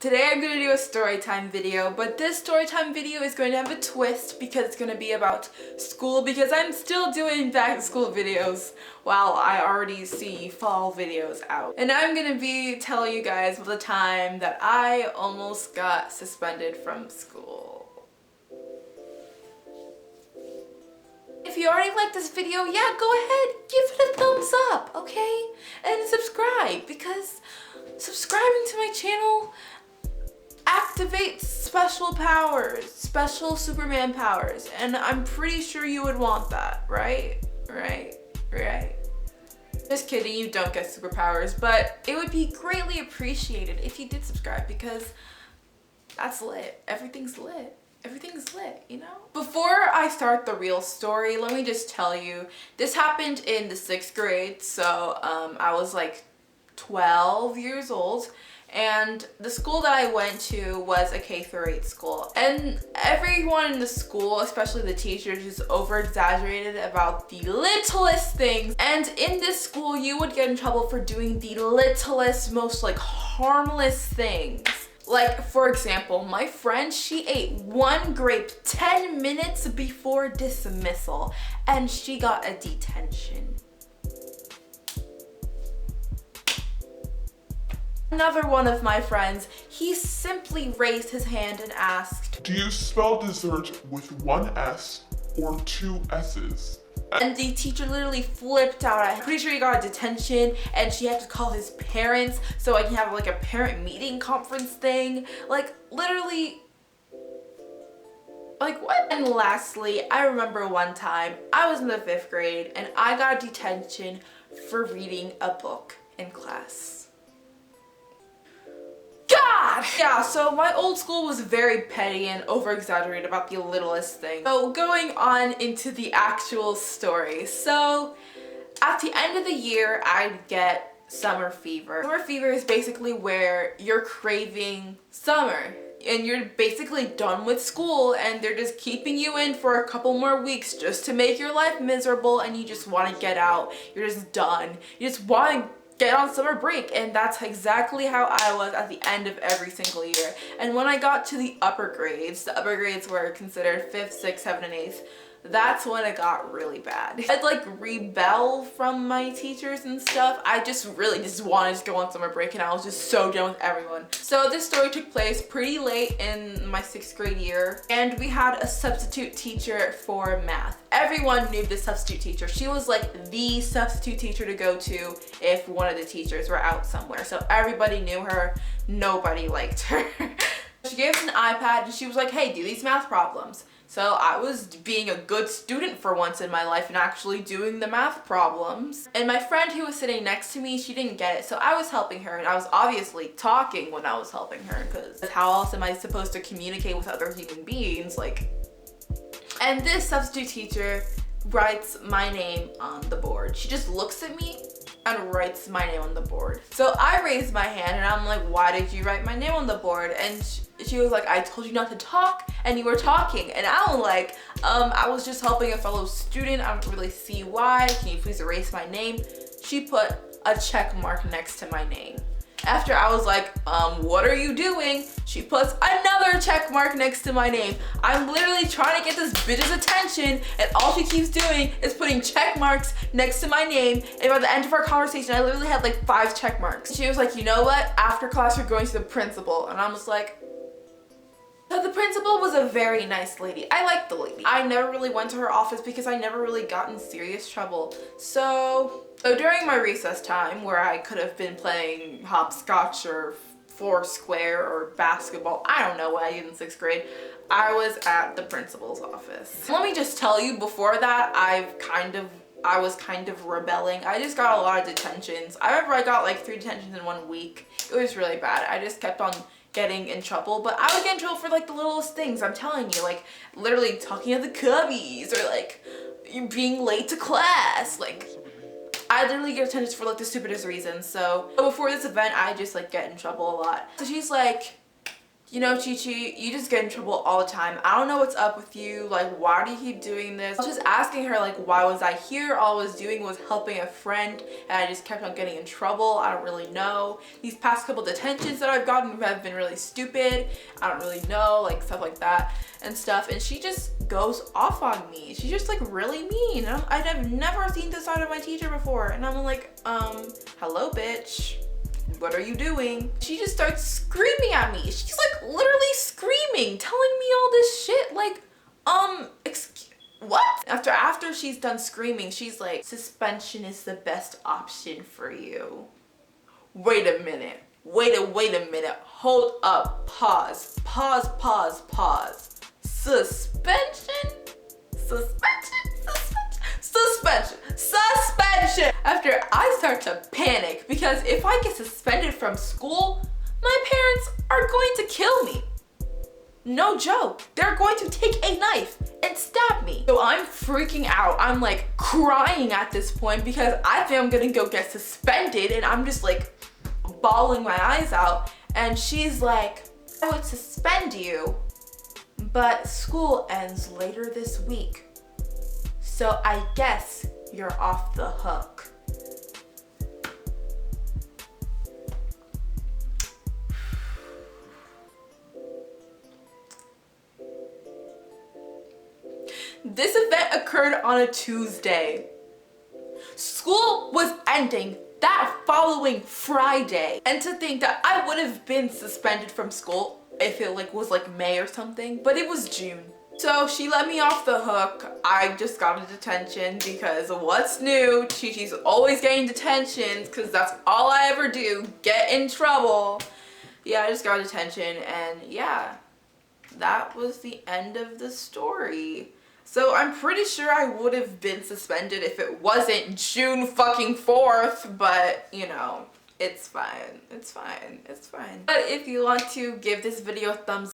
Today I'm going to do a story time video, but this story time video is going to have a twist because it's going to be about school, because I'm still doing back to school videos while I already see fall videos out. And I'm going to be telling you guys the time that I almost got suspended from school. If you already liked this video, yeah, go ahead, give it a thumbs up, okay? And subscribe, because subscribing to my channel activates special powers, special Superman powers, and I'm pretty sure you would want that, right? Right. Just kidding, you don't get superpowers, but it would be greatly appreciated if you did subscribe, because that's lit. Everything's lit. Everything's lit, you know? Before I start the real story, let me just tell you, this happened in the 6th grade, so I was like 12 years old. And the school that I went to was a K-8 school. And everyone in the school, especially the teachers, just over-exaggerated about the littlest things. And in this school, you would get in trouble for doing the littlest, most like harmless things. Like, for example, my friend, she ate one grape 10 minutes before dismissal, and she got a detention. Another one of my friends, he simply raised his hand and asked, "Do you spell dessert with one S or two S's?" And the teacher literally flipped out. I'm pretty sure he got a detention, and she had to call his parents so I can have like a parent meeting conference thing. Like, literally, like what? And lastly, I remember one time I was in the 5th grade and I got a detention for reading a book in class. God! Yeah, so my old school was very petty and over-exaggerated about the littlest thing. So going on into the actual story. So at the end of the year, I'd get summer fever. Summer fever is basically where you're craving summer and you're basically done with school and they're just keeping you in for a couple more weeks just to make your life miserable, and you just want to get out. You're just done. You just want to get on summer break, and that's exactly how I was at the end of every single year. And when I got to the upper grades were considered 5th, 6th, 7th, and 8th, that's when it got really bad. I'd like rebel from my teachers and stuff. I just really just wanted to go on summer break, and I was just so done with everyone. So this story took place pretty late in my 6th grade year, and we had a substitute teacher for math. Everyone knew this substitute teacher. She was like the substitute teacher to go to if one of the teachers were out somewhere. So everybody knew her, nobody liked her. She gave us an iPad and she was like, "Hey, do these math problems." So I was being a good student for once in my life and actually doing the math problems. And my friend who was sitting next to me, she didn't get it. So I was helping her, and I was obviously talking when I was helping her, because how else am I supposed to communicate with other human beings? Like, and this substitute teacher writes my name on the board. She just looks at me and writes my name on the board. So I raised my hand and I'm like, "Why did you write my name on the board?" And she was like, "I told you not to talk and you were talking." And I'm like, I was just helping a fellow student. I don't really see why. Can you please erase my name?" She put a check mark next to my name. After I was like, "What are you doing?" she puts another check mark next to my name. I'm literally trying to get this bitch's attention, and all she keeps doing is putting check marks next to my name. And by the end of our conversation, I literally had like 5 check marks. She was like, "You know what? After class, you're going to the principal." And I was like, so the principal was a very nice lady. I liked the lady. I never really went to her office because I never really got in serious trouble. So during my recess time, where I could have been playing hopscotch or Foursquare or basketball, I don't know what I did in 6th grade, I was at the principal's office. Let me just tell you, before that, I was kind of rebelling. I just got a lot of detentions. I remember I got like 3 detentions in 1 week. It was really bad. I just kept on getting in trouble, but I would get in trouble for like the littlest things. I'm telling you, like literally talking to the cubbies, or like being late to class. Like, I literally get attention for like the stupidest reasons. So before this event, I just like get in trouble a lot. So she's like, you know, Chichi, you just get in trouble all the time. I don't know what's up with you. Like, why do you keep doing this? I was just asking her, like, why was I here? All I was doing was helping a friend, and I just kept on getting in trouble. I don't really know. These past couple detentions that I've gotten have been really stupid. I don't really know, like, stuff like that and stuff. And she just goes off on me. She's just, like, really mean. I've never seen this side of my teacher before. And I'm like, hello, bitch. What are you doing? She just starts screaming at me. She's like literally screaming, telling me all this shit. Like, what? After she's done screaming, she's like, suspension is the best option for you. Wait a minute. Wait a minute. Hold up. Pause. Suspension? After I start to panic, because if I get suspended from school, my parents are going to kill me. No joke. They're going to take a knife and stab me. So I'm freaking out. I'm like crying at this point because I think I'm gonna go get suspended, and I'm just like bawling my eyes out. And she's like, I would suspend you, but school ends later this week. So I guess you're off the hook. This event occurred on a Tuesday. School was ending that following Friday. And to think that I would have been suspended from school if it was May or something, but it was June. So she let me off the hook. I just got a detention because what's new? Chichi's always getting detentions because that's all I ever do, get in trouble. Yeah, I just got a detention, and yeah, that was the end of the story. So I'm pretty sure I would have been suspended if it wasn't June fucking 4th, but you know, it's fine. But if you want to give this video a thumbs